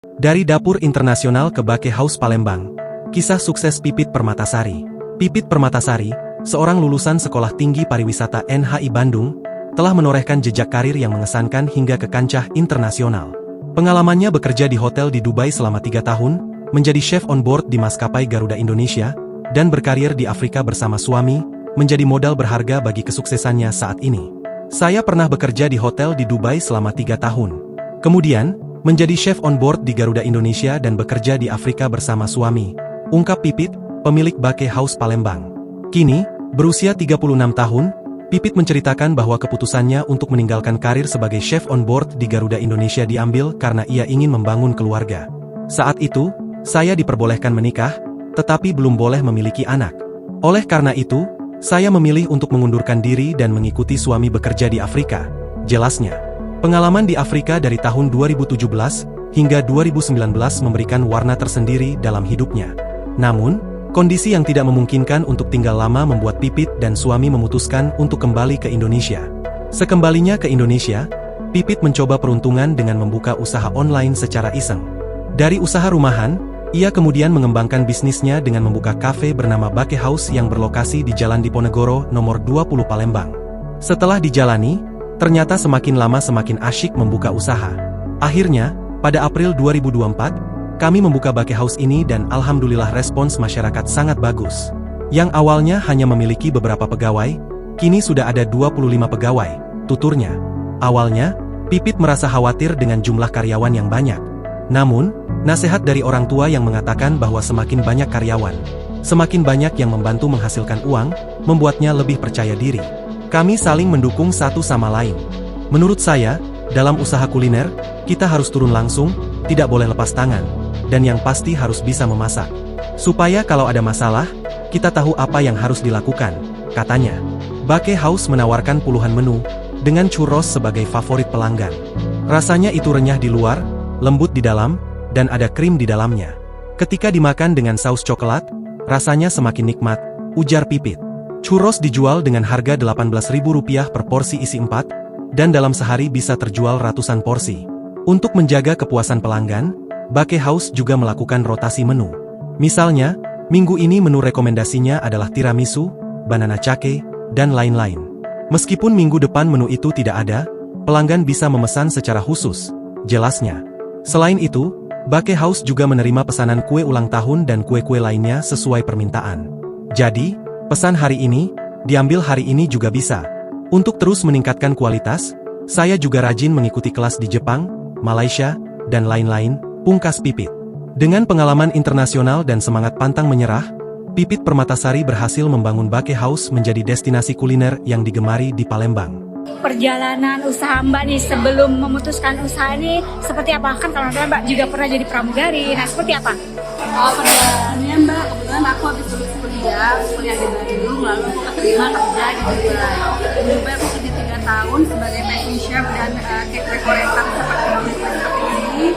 Dari dapur internasional ke Bake House Palembang. Kisah sukses Pipit Permatasari. Pipit Permatasari, seorang lulusan Sekolah Tinggi Pariwisata NHI Bandung, telah menorehkan jejak karir yang mengesankan hingga ke kancah internasional. Pengalamannya bekerja di hotel di Dubai selama 3 tahun, menjadi chef on board di maskapai Garuda Indonesia, dan berkarir di Afrika bersama suami, menjadi modal berharga bagi kesuksesannya saat ini. Saya pernah bekerja di hotel di Dubai selama 3 tahun. Kemudian, menjadi chef on board di Garuda Indonesia dan bekerja di Afrika bersama suami, ungkap Pipit, pemilik Bake House Palembang. Kini, berusia 36 tahun, Pipit menceritakan bahwa keputusannya untuk meninggalkan karir sebagai chef on board di Garuda Indonesia diambil karena ia ingin membangun keluarga. Saat itu, saya diperbolehkan menikah, tetapi belum boleh memiliki anak. Oleh karena itu, saya memilih untuk mengundurkan diri dan mengikuti suami bekerja di Afrika, jelasnya. Pengalaman di Afrika dari tahun 2017 hingga 2019 memberikan warna tersendiri dalam hidupnya. Namun, kondisi yang tidak memungkinkan untuk tinggal lama membuat Pipit dan suami memutuskan untuk kembali ke Indonesia. Sekembalinya ke Indonesia, Pipit mencoba peruntungan dengan membuka usaha online secara iseng. Dari usaha rumahan, ia kemudian mengembangkan bisnisnya dengan membuka kafe bernama Bake House yang berlokasi di Jalan Diponegoro nomor 20 Palembang. Setelah dijalani, ternyata semakin lama semakin asyik membuka usaha. Akhirnya, pada April 2024, kami membuka Bake House ini dan alhamdulillah respons masyarakat sangat bagus. Yang awalnya hanya memiliki beberapa pegawai, kini sudah ada 25 pegawai, tuturnya. Awalnya, Pipit merasa khawatir dengan jumlah karyawan yang banyak. Namun, nasihat dari orang tua yang mengatakan bahwa semakin banyak karyawan, semakin banyak yang membantu menghasilkan uang, membuatnya lebih percaya diri. Kami saling mendukung satu sama lain. Menurut saya, dalam usaha kuliner, kita harus turun langsung, tidak boleh lepas tangan, dan yang pasti harus bisa memasak. Supaya kalau ada masalah, kita tahu apa yang harus dilakukan, katanya. Bake House menawarkan puluhan menu, dengan churros sebagai favorit pelanggan. Rasanya itu renyah di luar, lembut di dalam, dan ada krim di dalamnya. Ketika dimakan dengan saus coklat, rasanya semakin nikmat, ujar Pipit. Churros dijual dengan harga Rp18.000 per porsi isi 4, dan dalam sehari bisa terjual ratusan porsi. Untuk menjaga kepuasan pelanggan, Bake House juga melakukan rotasi menu. Misalnya, minggu ini menu rekomendasinya adalah tiramisu, banana cake, dan lain-lain. Meskipun minggu depan menu itu tidak ada, pelanggan bisa memesan secara khusus, jelasnya. Selain itu, Bake House juga menerima pesanan kue ulang tahun dan kue-kue lainnya sesuai permintaan. Jadi, pesan hari ini, diambil hari ini juga bisa. Untuk terus meningkatkan kualitas, saya juga rajin mengikuti kelas di Jepang, Malaysia, dan lain-lain, pungkas Pipit. Dengan pengalaman internasional dan semangat pantang menyerah, Pipit Permatasari berhasil membangun Bake House menjadi destinasi kuliner yang digemari di Palembang. Perjalanan usaha Mbak nih sebelum memutuskan usaha ini seperti apa? Kan kalau Mbak juga pernah jadi pramugari, nah seperti apa? Perjalanannya Mbak, kebetulan aku habis lulus kuliah di Bandung, lalu aku keterima kerja di Dubai. Di Dubai aku kerja 3 tahun sebagai pastry chef dan cake decorator seperti ini.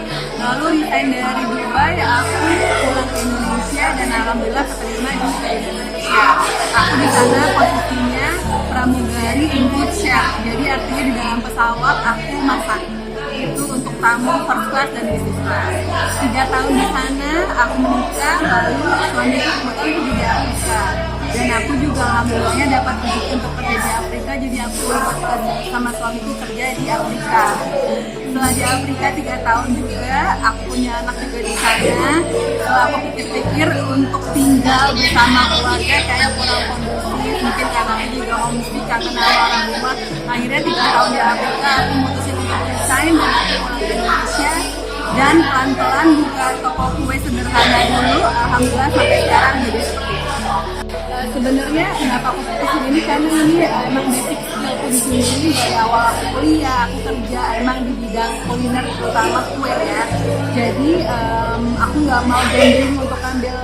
Lalu resign dari Dubai, aku pulang ke Indonesia dan alhamdulillah keterima di Indonesia. Aku di sana posisinya pramugari input chef, jadi artinya di dalam pesawat aku masak. Itu untuk tamu first class dan business class. 3 tahun di sana aku menikah, lalu suami aku kebetulan kerja di Afrika, dan aku juga alhamdulillahnya dapat rezeki untuk kerja di Afrika, jadi aku sama suamiku kerja di Afrika. Setelah di Afrika 3 tahun juga, aku punya anak juga di sana. Setelah aku pikir-pikir untuk tinggal bersama keluarga kayak kurang kondusif, mungkin karena aku juga homesick karena orang rumah. Akhirnya 3 tahun di Afrika aku memutuskan untuk resign dan aku pulang ke Indonesia, dan pelan-pelan buka toko kue sederhana dulu. Alhamdulillah sampai sekarang jadi seperti itu. Sebenarnya kenapa aku putusin ini karena ini emang basic skill aku di sini. Dari awal aku kuliah, aku kerja emang di bidang kuliner terutama kue ya. Jadi aku nggak mau gambling untuk ambil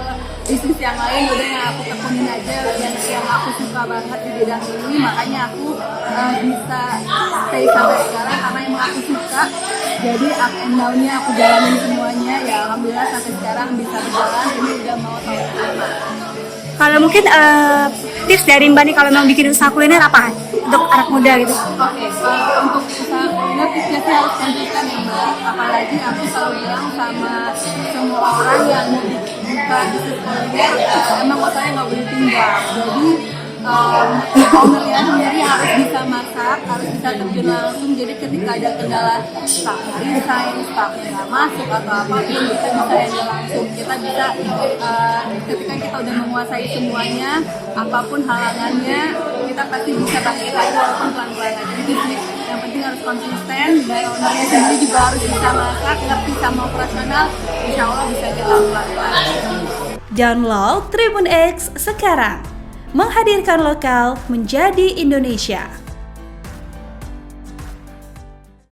bisnis yang lain, udah yang aku tekunin aja dan yang aku suka banget di bidang ini, makanya aku bisa stay sampai sekarang karena emang aku suka. Jadi up and down-nya aku jalanin semuanya, ya alhamdulillah sampai sekarang bisa berjalan. Ini udah mau tahun kelima. Kalau mungkin tips dari Mbak nih kalau mau bikin usaha kuliner apa untuk anak muda gitu? Oke, untuk usaha kuliner sebenarnya tipsnya sih harus konsisten ya Mbak. Apalagi aku selalu bilang sama semua orang yang mau buka bisnis kuliner, emang usahanya nggak boleh tinggal. Jadi ownernya sendiri harus bisa masak, harus bisa terjun langsung. Jadi ketika ada kendala staff resign, staff nggak masuk atau apa, kita bisa handle langsung. Kita bisa ketika kita udah menguasai semuanya, apapun halangannya, kita pasti bisa bangkit lagi walaupun pelan-pelan aja. Jadi yang penting harus konsisten, dan ownernya sendiri juga harus bisa masak, ngerti sama operasional. Insya Allah bisa jalan pelan-pelan. Download Tribun X sekarang, menghadirkan lokal menjadi Indonesia.